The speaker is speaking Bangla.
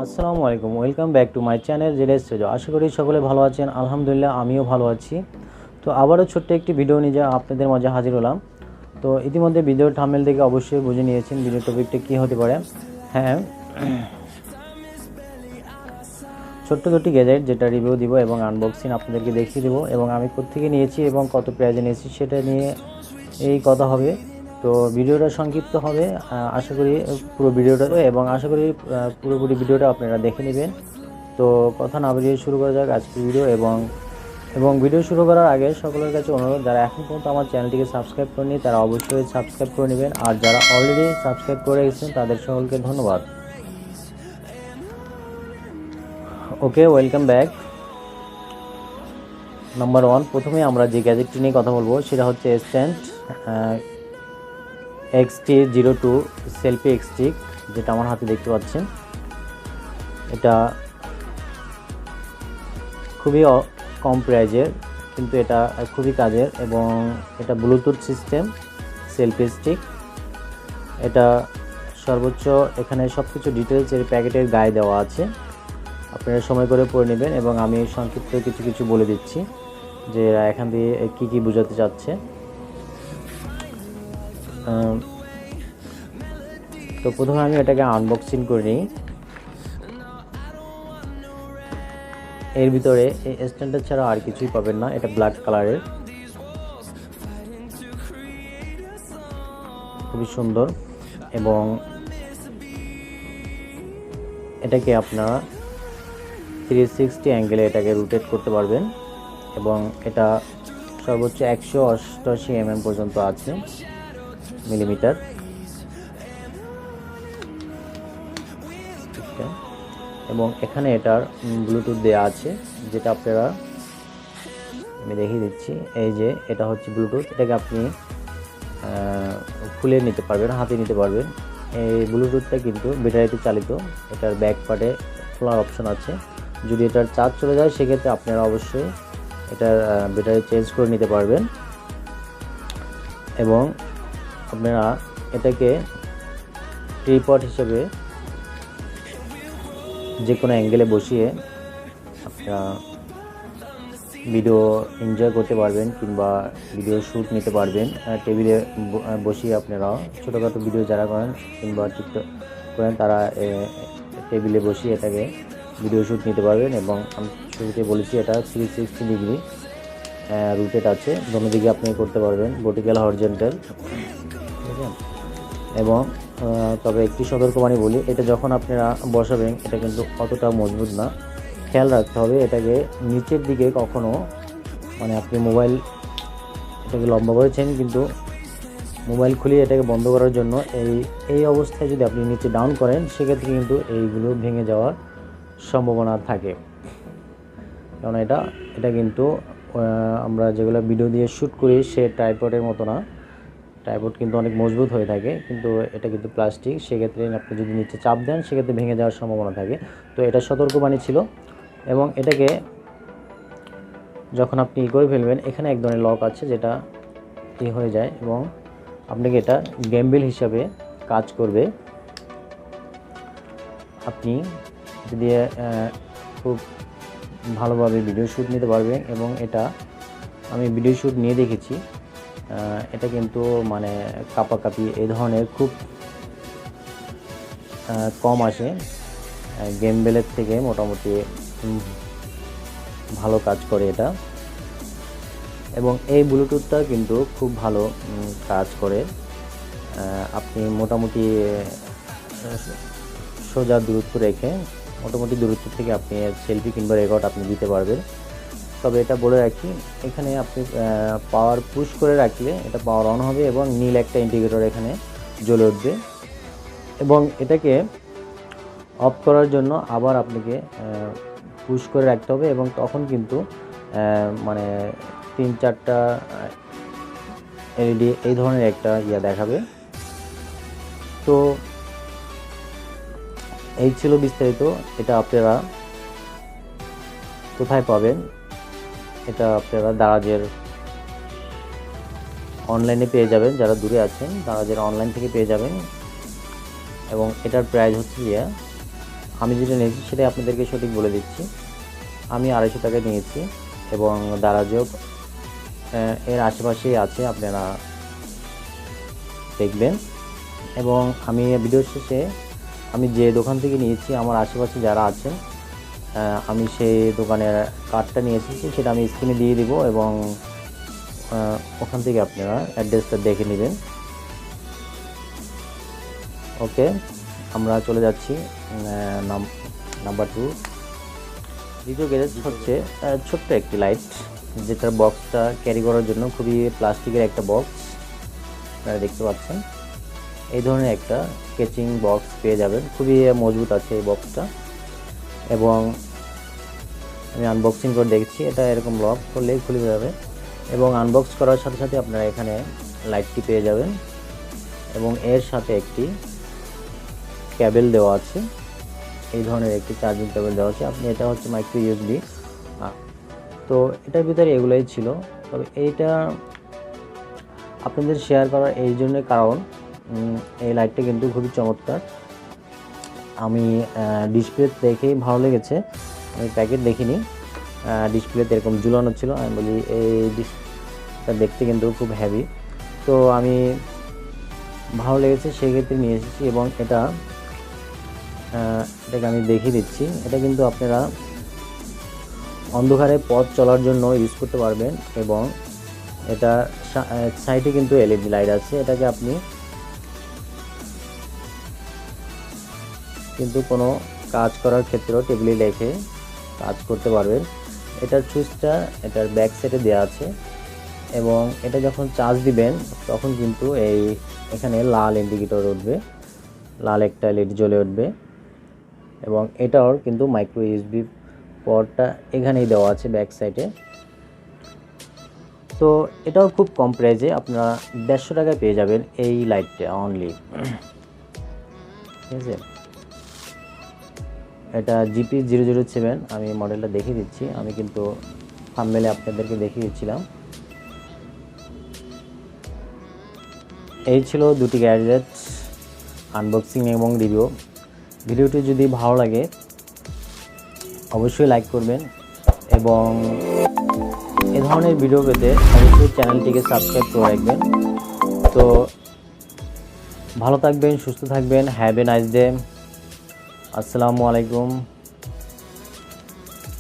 আসসালামু আলাইকুম, welcome back to my channel jealous. আশা করি সকলে ভালো আছেন। আলহামদুলিল্লাহ আমিও ভালো আছি। তো আবারও ছোট্ট একটি ভিডিও নিয়ে আপনাদের মাঝে হাজির হলাম। তো ইতিমধ্যে ভিডিওর থাম্বনেল দেখে অবশ্যই বুঝে নিয়েছেন ভিডিও টপিকটা কী হতে পারে। হ্যাঁ, ছোট্ট দুটি গ্যাজেট যেটা রিভিউ দিব এবং আনবক্সিং আপনাদেরকে দেখিয়ে দেবো এবং আমি কোত্থেকে নিয়েছি এবং কত প্রাইজে নিয়েছি সেটা নিয়ে এই কথা হবে। তো ভিডিওটা সংক্ষিপ্ত হবে, আশা করি পুরো ভিডিওটা এবং আশা করি পুরোপুরি ভিডিওটা আপনারা দেখে নেবেন। তো কথা না বাড়িয়ে শুরু করা যাক আজকের ভিডিও। এবং ভিডিও শুরু করার আগে সকলের কাছে অনুরোধ, যারা এখন পর্যন্ত আমার চ্যানেলটিকে সাবস্ক্রাইব করেনি তারা অবশ্যই সাবস্ক্রাইব করে নেবেন, আর যারা অলরেডি সাবস্ক্রাইব করে গেছেন তাদের সকলকে ধন্যবাদ। ওকে, ওয়েলকাম ব্যাক। নাম্বার 1, প্রথমে আমরা যে গ্যাজেটটি নিয়ে কথা বলবো সেটা হচ্ছে স্ট্যান্ড XT-02 সেলফি স্টিক, যেটা আমার হাতে দেখতে পাচ্ছেন। এটা খুবই কম প্রাইজের, কিন্তু এটা খুবই কাজের এবং এটা ব্লুটুথ সিস্টেম সেলফি স্টিক। এটা সর্বোচ্চ এখানে সব কিছু ডিটেলস এর প্যাকেটের গায়ে দেওয়া আছে, আপনারা সময় করে পড়ে নেবেন এবং আমি সংক্ষিপ্ত কিছু বলে দিচ্ছি যে এখান দিয়ে কী কী বোঝাতে চাচ্ছে। তো প্রথমে আমি এটাকে আনবক্সিং করে নিই। এর ভিতরে এই স্ট্যান্ডার ছাড়া আর কিছুই পাবেন না। এটা ব্ল্যাক কালারের, খুবই সুন্দর এবং এটাকে আপনারা 360 অ্যাঙ্গেলে এটাকে রোটেট করতে পারবেন এবং এটা সর্বোচ্চ 188 mm পর্যন্ত আছে, মিলিমিটার। এবং এখানে এটার ব্লুটুথ দেওয়া আছে, যেটা আপনারা আমি দেখিয়ে দিচ্ছি। এই যে এটা হচ্ছে ব্লুটুথ, এটাকে আপনি খুলে নিতে পারবেন, হাতে নিতে পারবেন। এই ব্লুটুথটা কিন্তু ব্যাটারিতে চালিত, এটার ব্যাক পার্টে খোলার অপশন আছে। যদি এটার চার্জ চলে যায় সেক্ষেত্রে আপনারা অবশ্যই এটার ব্যাটারি চেঞ্জ করে নিতে পারবেন এবং আপনারা এটাকে ট্রিপড হিসেবে যে কোনো অ্যাঙ্গেলে বসিয়ে আপনারা ভিডিও এনজয় করতে পারবেন কিংবা ভিডিও শ্যুট নিতে পারবেন। টেবিলে বসিয়ে আপনারা ছোটোখাটো ভিডিও যারা করেন কিংবা টিকটক করেন তারা টেবিলে বসিয়ে এটাকে ভিডিও শ্যুট নিতে পারবেন। এবং আমি শুরুতে বলেছি এটা 360 ডিগ্রি রোটেট আছে, দোনো দিকে আপনি করতে পারবেন, ভার্টিক্যাল হরিজন্টাল, ঠিক আছে। এবং তবে একটি সতর্কবাণী বলি, এটা যখন আপনারা বসাবেন এটা কিন্তু অতটা মজবুত না, খেয়াল রাখতে হবে এটাকে নিচের দিকে কখনো, মানে আপনি মোবাইল এটাকে লম্বা করেছেন কিন্তু মোবাইল খুলে এটাকে বন্ধ করার জন্য এই অবস্থায় যদি আপনি নিচে ডাউন করেন সেক্ষেত্রে কিন্তু এইগুলো ভেঙে যাওয়ার সম্ভাবনা থাকে। কারণ এটা কিন্তু আমরা যেগুলো ভিডিও দিয়ে শ্যুট করি সে ট্রাইপডের মতো না, ট্রাইপড কিন্তু অনেক মজবুত হয়ে থাকে, কিন্তু এটা কিন্তু প্লাস্টিক, সেক্ষেত্রে আপনি যদি নিচে চাপ দেন সেক্ষেত্রে ভেঙে যাওয়ার সম্ভাবনা থাকে। তো এটা সতর্কবাণী ছিল। এবং এটাকে যখন আপনি করে ফেলবেন এখানে এক ধরনের লক আছে যেটা হয়ে যায় এবং আপনাকে এটা গেমবেল হিসাবে কাজ করবে। আপনি যদি খুব ভালোভাবে ভিডিও শ্যুট নিতে পারবেন এবং এটা আমি ভিডিও শ্যুট নিয়ে দেখেছি, এটা কিন্তু মানে কাপাকাপি এই ধরনের খুব কম আসে, গেমবেলের থেকে মোটামুটি ভালো কাজ করে এটা। এবং এই ব্লুটুথটা কিন্তু খুব ভালো কাজ করে, আপনি মোটামুটি সোজা দূরত্ব রেখে মোটামুটি দূরত্ব থেকে আপনি সেলফি কিংবা রেকর্ড আপনি দিতে পারবেন। তবে এটা বলে রাখি, এখানে আপনি পাওয়ার পুশ করে রাখলে এটা পাওয়ার অন হবে এবং নীল একটা ইন্ডিকেটর এখানে জ্বলে উঠবে এবং এটাকে অফ করার জন্য আবার আপনাকে পুশ করে রাখতে হবে এবং তখন কিন্তু মানে 3-4টা এলইডি এই ধরনের একটা দেখাবে। তো এই ছিল বিস্তারিত। এটা আপনারা কোথায় পাবেন? এটা আপনারা দারাজের অনলাইনে পেয়ে যাবেন, যারা দূরে আছেন দারাজের অনলাইন থেকে পেয়ে যাবেন এবং এটার প্রাইস হচ্ছে আমি যেটা নিয়েছি সেটাই আপনাদেরকে সঠিক বলে দিচ্ছি। আমি 250 টাকায় নিয়েছি এবং দারাজও এর আশেপাশেই আছে, আপনারা দেখবেন। এবং আমি ভিডিও শেষে আমি যে দোকান থেকে নিয়েছি আমার আশেপাশে যারা আছেন, আমি সেই দোকানের কার্ডটা নিয়ে এসেছি, সেটা আমি স্ক্রিনে দিয়ে দিব এবং ওখান থেকে আপনারা অ্যাড্রেসটা দেখে নেবেন। ওকে, আমরা চলে যাচ্ছি নাম্বার 2। দ্বিতীয় গ্যাজেট হচ্ছে ছোট্ট একটি লাইট, যেটার বক্সটা ক্যারি করার জন্য খুবই প্লাস্টিকের একটা বক্স আপনারা দেখতে পাচ্ছেন। এই ধরনের একটা স্কেচিং বক্স পেয়ে যাবেন, খুবই মজবুত আছে এই বক্সটা। এবং আমি আনবক্সিং করে দেখছি, এটা এরকম লক করলেই খুলে যাবে এবং আনবক্স করার সাথে সাথে আপনারা এখানে লাইটটি পেয়ে যাবেন এবং এর সাথে একটি কেবল দেওয়া আছে, এই ধরনের একটি চার্জিং কেবল দেওয়া আছে। আপনি এটা হচ্ছে মাইক্রো ইউএসবি। তো এটার ভিতরে এগুলোই ছিল। তবে এইটা আপনাদের শেয়ার করার এই জন্য কারণ এই লাইটটা কিন্তু খুবই চমৎকার। আমি ডিসপ্লে দেখেই ভালো লেগেছে, আমি প্যাকেট দেখিনি, ডিসপ্লেতে এরকম ঝুলানো ছিল। আমি বলি এই ডিসপ্লেটা দেখতে কিন্তু খুব হেভি, তো আমি ভালো লেগেছে সেই ক্ষেত্রে নিয়ে এসেছি। এবং এটাকে আমি দেখিয়ে দিচ্ছি, এটা কিন্তু আপনারা অন্ধকারে পথ চলার জন্য ইউজ করতে পারবেন। এবং এটা সাইডে কিন্তু এলইডি লাইট আছে, এটাকে আপনি কিন্তু কোনো কাজ করার ক্ষেত্রেও টেবিলে রেখে কাজ করতে পারবেন। এটার সুইচটা এটার ব্যাক সাইডে দেওয়া আছে এবং এটা যখন চার্জ দিবেন তখন কিন্তু এখানে লাল ইন্ডিকেটর উঠবে, লাল একটা এলইডি জ্বলে উঠবে। এবং এটাও কিন্তু মাইক্রো ইউএসবি পোর্টটা এখানেই দেওয়া আছে ব্যাক সাইডে। তো এটাও খুব কম প্রাইসে আপনারা 150 টাকায় পেয়ে যাবেন এই লাইটটা অনলি, ঠিক আছে। এটা GP007, আমি মডেলটা দেখিয়ে দিচ্ছি, আমি কিন্তু থাম্বনেলে আপনাদেরকে দেখিয়ে দিচ্ছিলাম। এই ছিল দুটি গ্যাজেট আনবক্সিং এবং রিভিউ। ভিডিওটি যদি ভালো লাগে অবশ্যই লাইক করবেন এবং এ ধরনের ভিডিও পেতে অবশ্যই চ্যানেলটিকে সাবস্ক্রাইব করে রাখবেন। তো ভালো থাকবেন, সুস্থ থাকবেন, হ্যাভ এ নাইস ডে। আসসালামু আলাইকুম।